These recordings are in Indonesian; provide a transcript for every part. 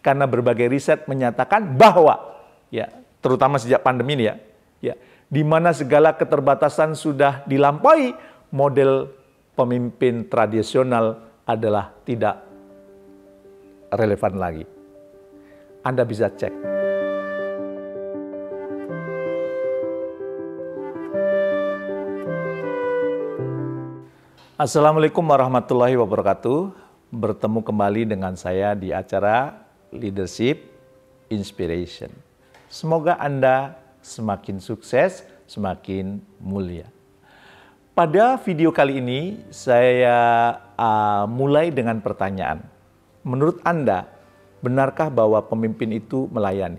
Karena berbagai riset menyatakan bahwa, ya, terutama sejak pandemi ini ya, di mana segala keterbatasan sudah dilampaui, model pemimpin tradisional adalah tidak relevan lagi. Anda bisa cek. Assalamualaikum warahmatullahi wabarakatuh. Bertemu kembali dengan saya di acara Leadership Inspiration. Semoga Anda semakin sukses, semakin mulia. Pada video kali ini saya mulai dengan pertanyaan. Menurut Anda, benarkah bahwa pemimpin itu melayani?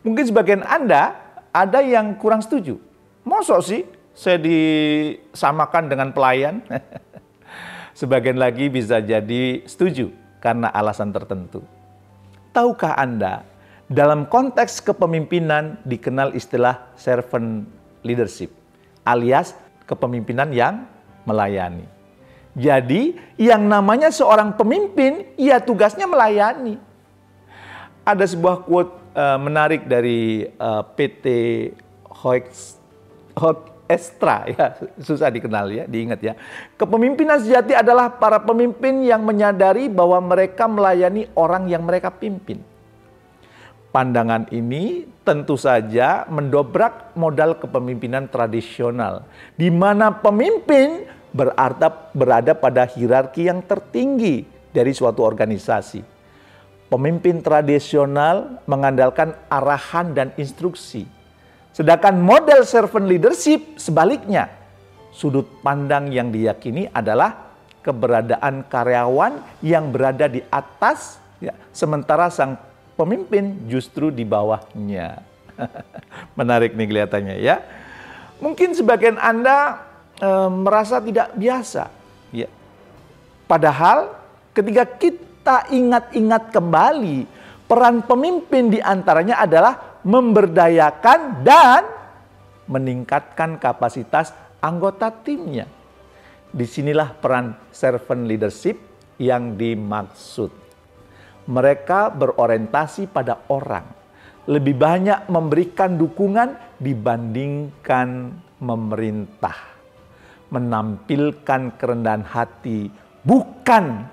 Mungkin sebagian Anda ada yang kurang setuju. Masa sih saya disamakan dengan pelayan? Sebagian lagi bisa jadi setuju karena alasan tertentu. Tahukah Anda, dalam konteks kepemimpinan dikenal istilah servant leadership, alias kepemimpinan yang melayani. Jadi, yang namanya seorang pemimpin, ia tugasnya melayani. Ada sebuah quote menarik dari PT Hoekstra, ya, susah dikenal ya, diingat ya. Kepemimpinan sejati adalah para pemimpin yang menyadari bahwa mereka melayani orang yang mereka pimpin. Pandangan ini tentu saja mendobrak modal kepemimpinan tradisional, di mana pemimpin berada pada hierarki yang tertinggi dari suatu organisasi. Pemimpin tradisional mengandalkan arahan dan instruksi. Sedangkan model servant leadership sebaliknya, sudut pandang yang diyakini adalah keberadaan karyawan yang berada di atas, ya, sementara sang pemimpin justru di bawahnya. Menarik nih kelihatannya ya. Mungkin sebagian Anda merasa tidak biasa, ya. Padahal ketika kita ingat-ingat kembali, peran pemimpin diantaranya adalah memberdayakan dan meningkatkan kapasitas anggota timnya. Disinilah peran servant leadership yang dimaksud. Mereka berorientasi pada orang, lebih banyak memberikan dukungan dibandingkan memerintah, menampilkan kerendahan hati, bukan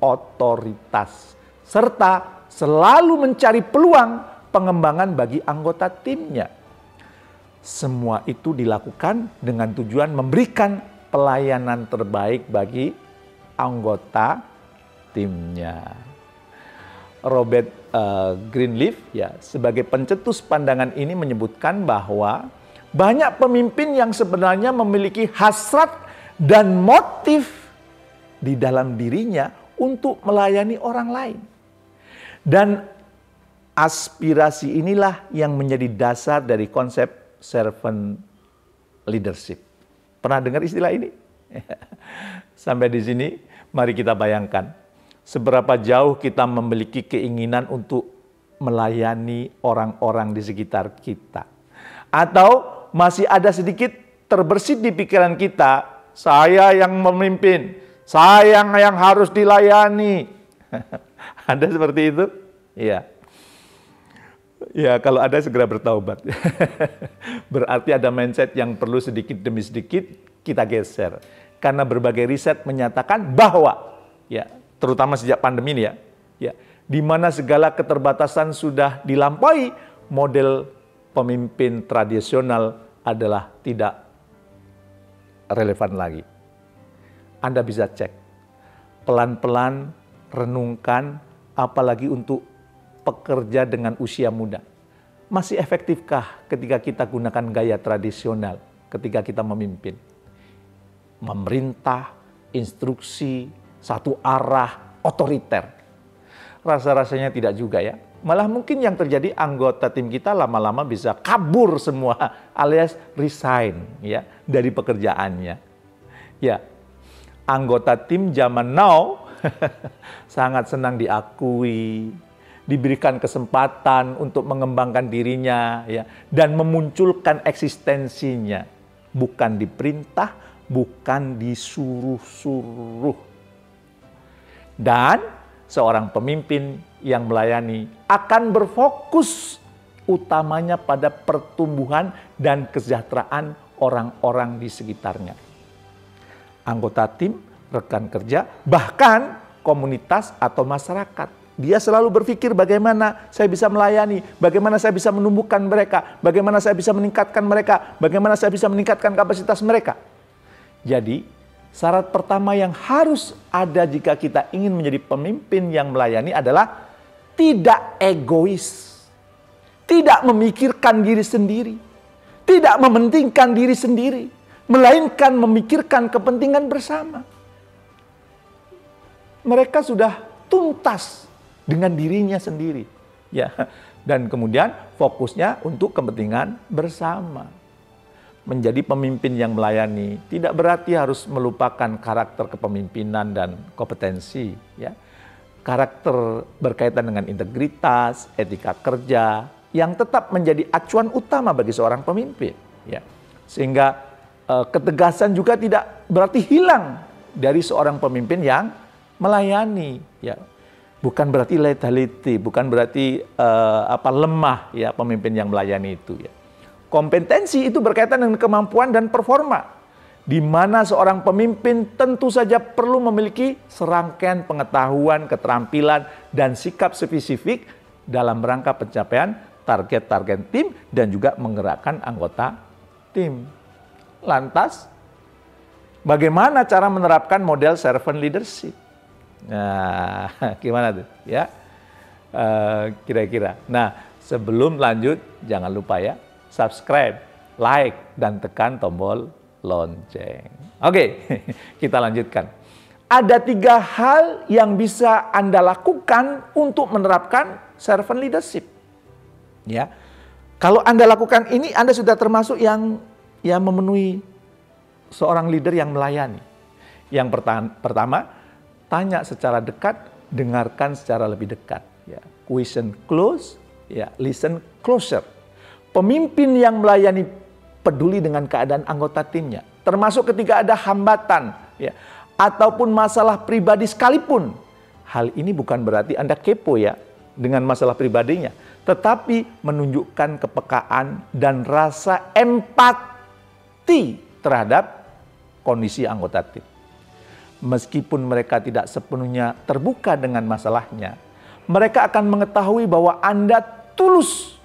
otoritas, serta selalu mencari peluang pengembangan bagi anggota timnya. Semua itu dilakukan dengan tujuan memberikan pelayanan terbaik bagi anggota timnya. Robert Greenleaf, ya, sebagai pencetus pandangan ini menyebutkan bahwa banyak pemimpin yang sebenarnya memiliki hasrat dan motif di dalam dirinya untuk melayani orang lain. Dan aspirasi inilah yang menjadi dasar dari konsep servant leadership. Pernah dengar istilah ini? Sampai di sini, mari kita bayangkan seberapa jauh kita memiliki keinginan untuk melayani orang-orang di sekitar kita. Atau masih ada sedikit terbersit di pikiran kita, saya yang memimpin, saya yang harus dilayani. Ada seperti itu? Iya. Ya, kalau ada segera bertaubat. Berarti ada mindset yang perlu sedikit demi sedikit kita geser. Karena berbagai riset menyatakan bahwa, ya, terutama sejak pandemi ini ya, di mana segala keterbatasan sudah dilampaui, model pemimpin tradisional adalah tidak relevan lagi. Anda bisa cek, pelan-pelan renungkan, apalagi untuk pekerja dengan usia muda. Masih efektifkah ketika kita gunakan gaya tradisional ketika kita memimpin? Memerintah, instruksi, satu arah, otoriter. Rasa-rasanya tidak juga ya. Malah mungkin yang terjadi anggota tim kita lama-lama bisa kabur semua alias resign ya dari pekerjaannya. Ya, anggota tim zaman now sangat senang diakui, diberikan kesempatan untuk mengembangkan dirinya ya dan memunculkan eksistensinya, bukan diperintah, bukan disuruh-suruh. Dan seorang pemimpin yang melayani akan berfokus utamanya pada pertumbuhan dan kesejahteraan orang-orang di sekitarnya. Anggota tim, rekan kerja, bahkan komunitas atau masyarakat. Dia selalu berpikir bagaimana saya bisa melayani, bagaimana saya bisa menumbuhkan mereka, bagaimana saya bisa meningkatkan mereka, bagaimana saya bisa meningkatkan kapasitas mereka. Jadi, syarat pertama yang harus ada jika kita ingin menjadi pemimpin yang melayani adalah tidak egois, tidak memikirkan diri sendiri, tidak mementingkan diri sendiri, melainkan memikirkan kepentingan bersama. Mereka sudah tuntas dengan dirinya sendiri, ya, dan kemudian fokusnya untuk kepentingan bersama. Menjadi pemimpin yang melayani tidak berarti harus melupakan karakter kepemimpinan dan kompetensi, ya. Karakter berkaitan dengan integritas, etika kerja yang tetap menjadi acuan utama bagi seorang pemimpin, ya. Sehingga ketegasan juga tidak berarti hilang dari seorang pemimpin yang melayani, ya. Bukan berarti lethality, bukan berarti lemah, ya, pemimpin yang melayani itu, ya. Kompetensi itu berkaitan dengan kemampuan dan performa, di mana seorang pemimpin tentu saja perlu memiliki serangkaian pengetahuan, keterampilan, dan sikap spesifik dalam rangka pencapaian target-target tim dan juga menggerakkan anggota tim. Lantas, bagaimana cara menerapkan model servant leadership? Nah, gimana tuh, ya? Kira-kira. Nah, sebelum lanjut, jangan lupa ya, subscribe, like, dan tekan tombol lonceng. Oke, kita lanjutkan. Ada 3 hal yang bisa Anda lakukan untuk menerapkan servant leadership. Ya, kalau Anda lakukan ini, Anda sudah termasuk yang memenuhi seorang leader yang melayani. Yang pertama, tanya secara dekat, dengarkan secara lebih dekat. Ya. Question close, ya, listen closer. Pemimpin yang melayani peduli dengan keadaan anggota timnya, termasuk ketika ada hambatan, ya, ataupun masalah pribadi sekalipun. Hal ini bukan berarti Anda kepo, ya, dengan masalah pribadinya, tetapi menunjukkan kepekaan dan rasa empati terhadap kondisi anggota tim. Meskipun mereka tidak sepenuhnya terbuka dengan masalahnya, mereka akan mengetahui bahwa Anda tulus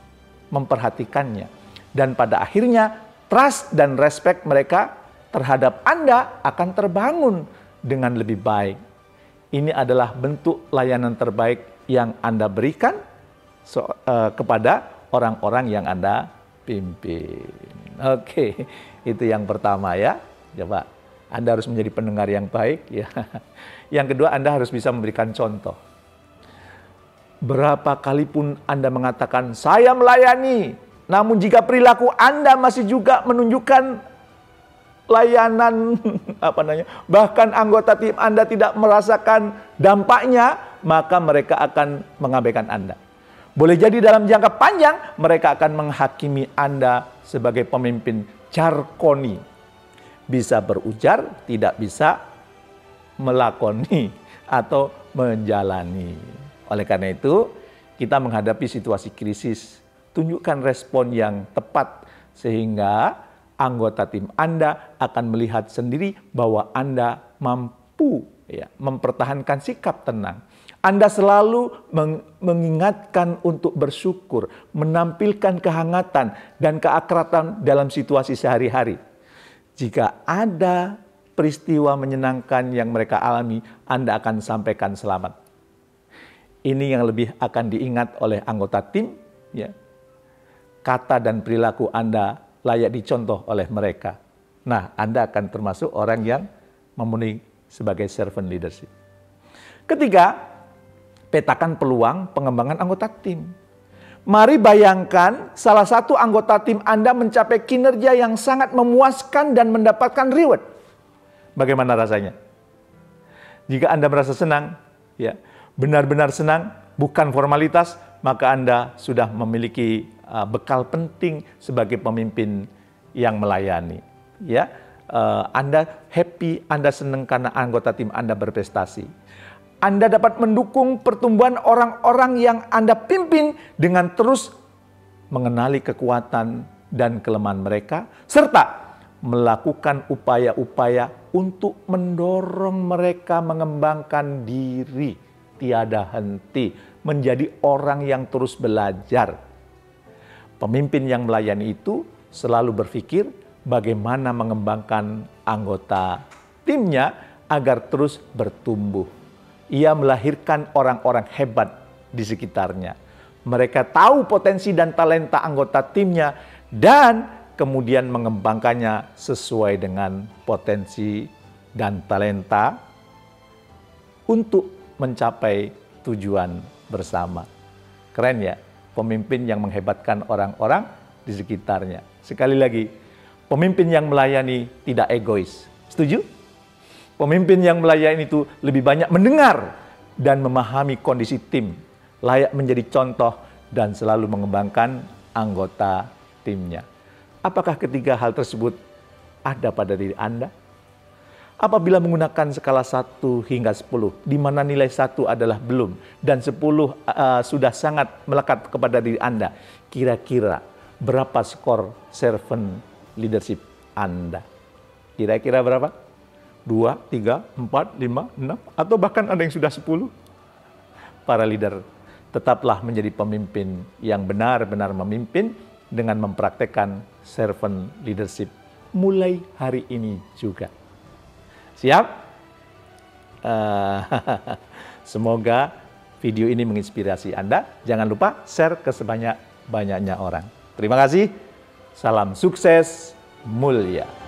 memperhatikannya. Dan pada akhirnya, trust dan respect mereka terhadap Anda akan terbangun dengan lebih baik. Ini adalah bentuk layanan terbaik yang Anda berikan kepada orang-orang yang Anda pimpin. Oke, itu yang pertama, ya. Coba, Anda harus menjadi pendengar yang baik, ya. Yang kedua, Anda harus bisa memberikan contoh. Berapa kali pun Anda mengatakan, saya melayani, namun jika perilaku Anda masih juga menunjukkan layanan, bahkan anggota tim Anda tidak merasakan dampaknya, maka mereka akan mengabaikan Anda. Boleh jadi dalam jangka panjang, mereka akan menghakimi Anda sebagai pemimpin jarkoni. Bisa berujar, tidak bisa melakoni atau menjalani. Oleh karena itu, kita menghadapi situasi krisis, tunjukkan respon yang tepat sehingga anggota tim Anda akan melihat sendiri bahwa Anda mampu, ya, mempertahankan sikap tenang. Anda selalu mengingatkan untuk bersyukur, menampilkan kehangatan dan keakraban dalam situasi sehari-hari. Jika ada peristiwa menyenangkan yang mereka alami, Anda akan sampaikan selamat. Ini yang lebih akan diingat oleh anggota tim, ya. Kata dan perilaku Anda layak dicontoh oleh mereka. Nah, Anda akan termasuk orang yang memenuhi sebagai servant leadership. Ketiga, petakan peluang pengembangan anggota tim. Mari bayangkan salah satu anggota tim Anda mencapai kinerja yang sangat memuaskan dan mendapatkan reward. Bagaimana rasanya? Jika Anda merasa senang, ya, benar-benar senang, bukan formalitas, maka Anda sudah memiliki bekal penting sebagai pemimpin yang melayani. Ya, Anda happy, Anda senang karena anggota tim Anda berprestasi. Anda dapat mendukung pertumbuhan orang-orang yang Anda pimpin dengan terus mengenali kekuatan dan kelemahan mereka, serta melakukan upaya-upaya untuk mendorong mereka mengembangkan diri tiada henti, menjadi orang yang terus belajar. Pemimpin yang melayani itu selalu berpikir bagaimana mengembangkan anggota timnya agar terus bertumbuh. Ia melahirkan orang-orang hebat di sekitarnya. Mereka tahu potensi dan talenta anggota timnya dan kemudian mengembangkannya sesuai dengan potensi dan talenta untuk mencapai tujuan bersama. Keren ya, pemimpin yang menghebatkan orang-orang di sekitarnya. Sekali lagi, pemimpin yang melayani tidak egois. Setuju? Pemimpin yang melayani itu lebih banyak mendengar dan memahami kondisi tim, layak menjadi contoh dan selalu mengembangkan anggota timnya. Apakah ketiga hal tersebut ada pada diri Anda? Apabila menggunakan skala 1 hingga 10, di mana nilai 1 adalah belum dan 10 sudah sangat melekat kepada diri Anda, kira-kira berapa skor servant leadership Anda? Kira-kira berapa? 2, 3, 4, 5, 6, atau bahkan ada yang sudah 10. Para leader, tetaplah menjadi pemimpin yang benar-benar memimpin dengan mempraktekkan servant leadership mulai hari ini juga. Siap? Semoga video ini menginspirasi Anda. Jangan lupa share ke sebanyak-banyaknya orang. Terima kasih. Salam sukses mulia.